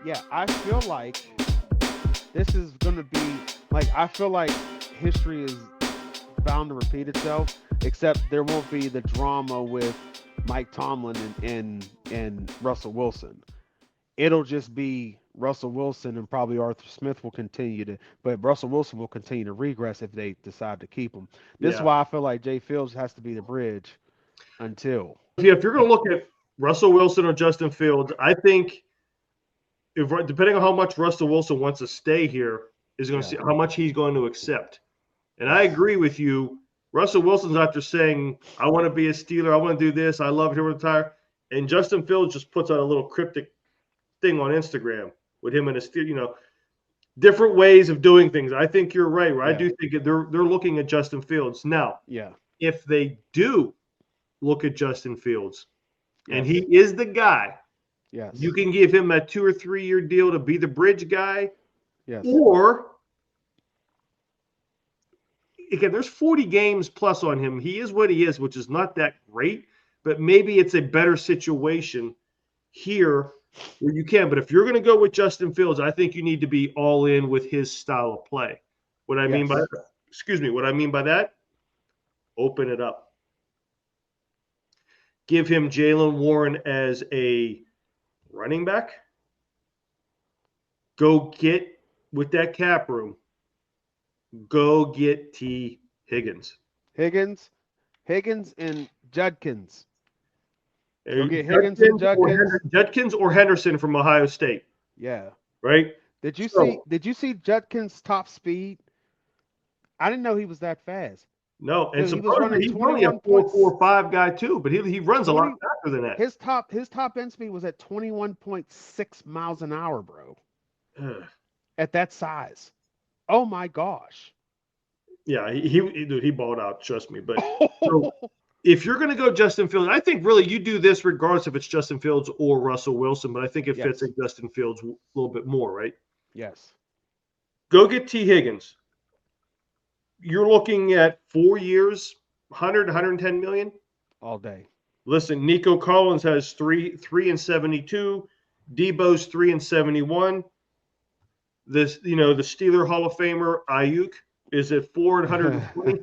Yeah, I feel like this is gonna be like I feel like history is bound to repeat itself, except there won't be the drama with Mike Tomlin and Russell Wilson. It'll just be Russell Wilson and probably Arthur Smith will continue to, but Russell Wilson will continue to regress if they decide to keep him. This is Yeah. why I feel like Jay Fields has to be the bridge until. If you're going to look at Russell Wilson or Justin Fields, I think if depending on how much Russell Wilson wants to stay here, is going to Yeah. see how much he's going to accept. And I Yes. agree with you. Russell Wilson's out there saying, "I want to be a Steeler. I want to do this. I love to retire." And Justin Fields just puts out a little cryptic thing on Instagram with him and his, different ways of doing things. I think you're right. I Yeah. do think they're looking at Justin Fields now. Yeah. If they do look at Justin Fields, and Yes. he is the guy, you Yes. can give him a 2 or 3 year deal to be the bridge guy, Yes. or again, there's 40 games plus on him. He is what he is, which is not that great, but maybe it's a better situation here where you can. But if you're going to go with Justin Fields, I think you need to be all in with his style of play. What I mean by Yes. what I mean by that, open it up. Give him Jalen Warren as a running back. Go get with that cap room. Go get T. Higgins. Higgins, Higgins and Judkins. Go get Higgins and Judkins or, Judkins. Judkins or Henderson from Ohio State, Yeah. right? Did you see? So Did you see Judkins' top speed? I didn't know he was that fast. no, and Dude, he was supposedly running he's only a 21 four points. four five guy too, but he runs a lot 20 faster than that. his top end speed was at 21.6 miles an hour, bro. Ugh. At that size. Oh my gosh. Yeah, dude, he balled out. Trust me. But so if you're going to go Justin Fields, I think really you do this regardless if it's Justin Fields or Russell Wilson. But I think it fits Yes. in Justin Fields a little bit more, right? Yes. Go get T. Higgins. You're looking at 4 years, 110 million. All day. Listen, Nico Collins has three and 72. Debo's 3 and 71. This, the Steeler Hall of Famer Ayuk is at 420,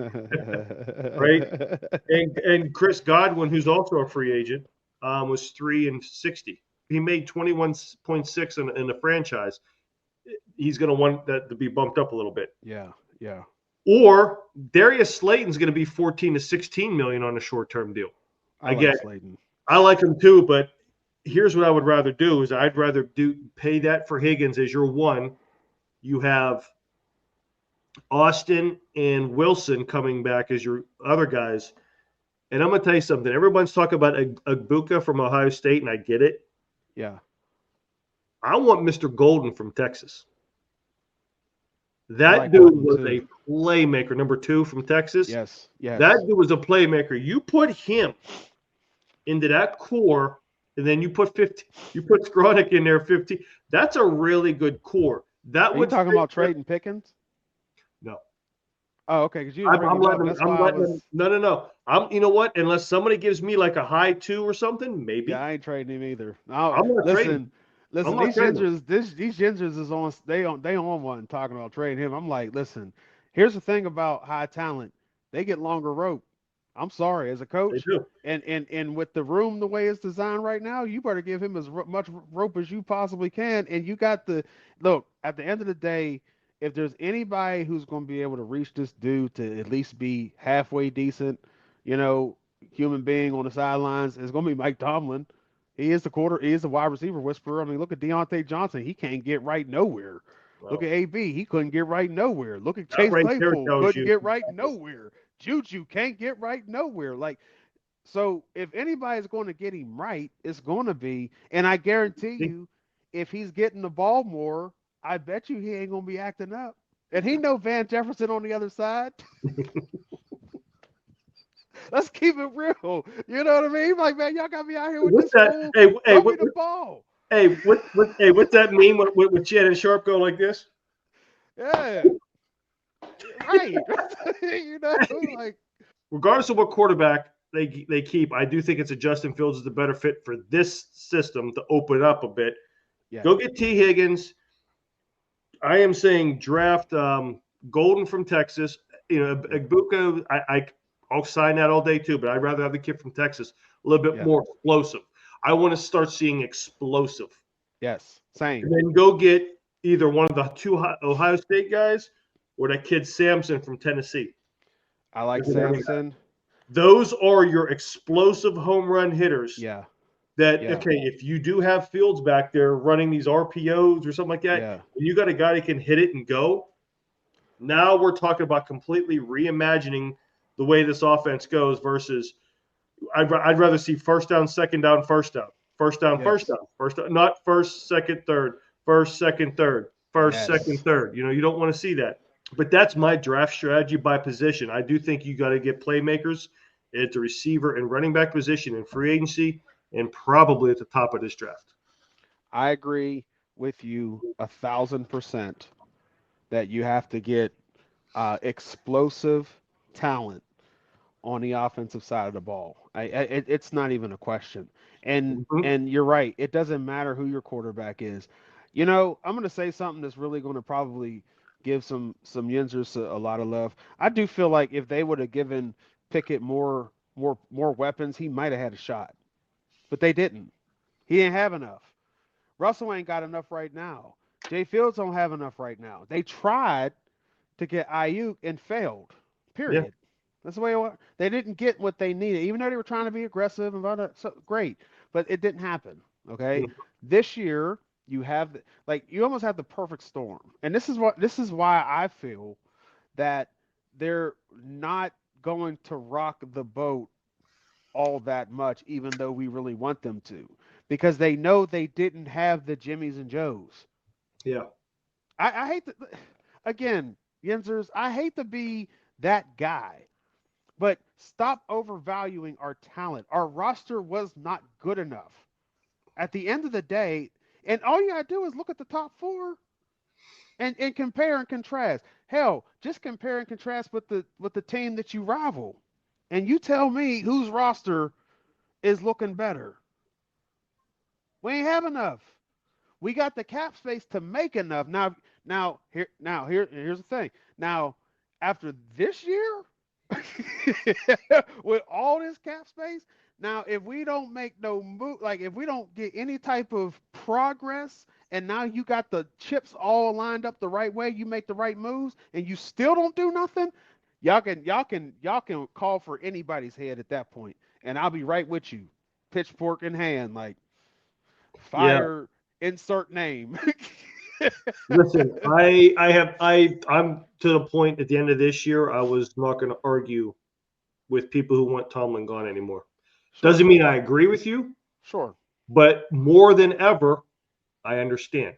right? And Chris Godwin, who's also a free agent, was 3 and 60. He made 21.6 in the franchise. He's going to want that to be bumped up a little bit. Yeah. Yeah. Or Darius Slayton's going to be 14 to 16 million on a short-term deal. I like Slayton. I like him too, but here's what I would rather do is I'd rather pay that for Higgins as your one. You have Austin and Wilson coming back as your other guys. And I'm going to tell you something. Everyone's talking about Agbuka from Ohio State, and I get it. Yeah. I want Mr. Golden from Texas. That like dude Golden was too. a playmaker, number 2 from Texas. Yes. Yes. That dude was a playmaker. You put him into that core, and then you put Skronik in there 50. That's a really good core. That Are you would talking about trading Pickens? no. Oh, okay. Because you I'm, didn't bring I'm him up. letting. That's I'm why I letting. was. No. You know what? Unless somebody gives me like a high 2 or something, maybe. Yeah, I ain't trading him either. I'm not trading. Listen. I'm not These trading him. gingers is on. They on one talking about trading him. I'm like, listen. Here's the thing about high talent. They get longer rope. I'm sorry, as a They coach, do. and with the room the way it's designed right now, you better give him as much rope as you possibly can. And you got the look. At the end of the day, if there's anybody who's going to be able to reach this dude to at least be halfway decent, you know, human being on the sidelines, it's going to be Mike Tomlin. He is the wide receiver whisperer. I mean, look at Deontay Johnson. He can't get right nowhere. Look Well, at AB. He couldn't get right nowhere. Look at that Chase right there Claypool. tells Couldn't you. get right nowhere. Juju can't get right nowhere. Like, so if anybody's going to get him right, it's going to be, and I guarantee you, if he's getting the ball more, I bet you he ain't going to be acting up. And he know Van Jefferson on the other side. Let's keep it real. You know what I mean? Like, man, y'all got me out here with What's this that? fool. Hey, Throw me the ball. what's that mean with Shannon Sharp go like this? Yeah. Right. You know, like, Regardless of what quarterback they keep, I do think it's a Justin Fields is the better fit for this system to open it up a bit. Yeah. Go get T. Higgins. I am saying draft Golden from Texas. You know, Yeah. Egbuka, I'll sign that all day too, but I'd rather have the kid from Texas, a little bit Yeah. more explosive. I want to start seeing explosive. Yes. And Same. then go get either one of the two Ohio State guys or that kid Samson from Tennessee. I like As an running back. Samson. Those are your explosive home run hitters Yeah. that, Yeah. okay, if you do have Fields back there running these RPOs or something like that, Yeah. and you got a guy that can hit it and go, now we're talking about completely reimagining the way this offense goes versus I'd rather see first down, second down, first down, first down, first Yes. down, first down, not first, second, third, first, second, third, first, second, Yes. third. You know, you don't want to see that. But that's my draft strategy by position. I do think you got to get playmakers at the receiver and running back position in free agency and probably at the top of this draft. I agree with you 1,000% that you have to get explosive talent on the offensive side of the ball. It's not even a question. Mhm. And you're right. It doesn't matter who your quarterback is. You know, I'm going to say something that's really going to probably give some Yinzers a lot of love. I do feel like if they would have given Pickett more weapons, he might have had a shot. But they didn't. He didn't have enough. Russell ain't got enough right now. Jay Fields don't have enough right now. They tried to get Ayuk and failed. Yeah. Period. That's the way it was. They didn't get what they needed, even though they were trying to be aggressive and blah, blah, so great, but it didn't happen. Okay, Mhm. this year you have like you almost have the perfect storm, and this is why I feel that they're not going to rock the boat all that much, even though we really want them to, because they know they didn't have the Jimmys and Joes. Yeah. I hate to, again, Yenzers, I hate to be that guy, but stop overvaluing our talent. Our roster was not good enough. At the end of the day, and all you gotta do is look at the top four and compare and contrast. Hell, just compare and contrast with the team that you rival. And you tell me whose roster is looking better. We ain't have enough. We got the cap space to make enough. Here's the thing. Now, after this year, with all this cap space, now if we don't make no move, like if we don't get any type of progress, and now you got the chips all lined up the right way, you make the right moves, and you still don't do nothing, y'all can call for anybody's head at that point, and I'll be right with you, pitchfork in hand, like Yeah. fire, insert name. Listen, I'm to the point at the end of this year, I was not going to argue with people who want Tomlin gone anymore. Sure, Doesn't mean I agree with you, sure. but more than ever, I understand.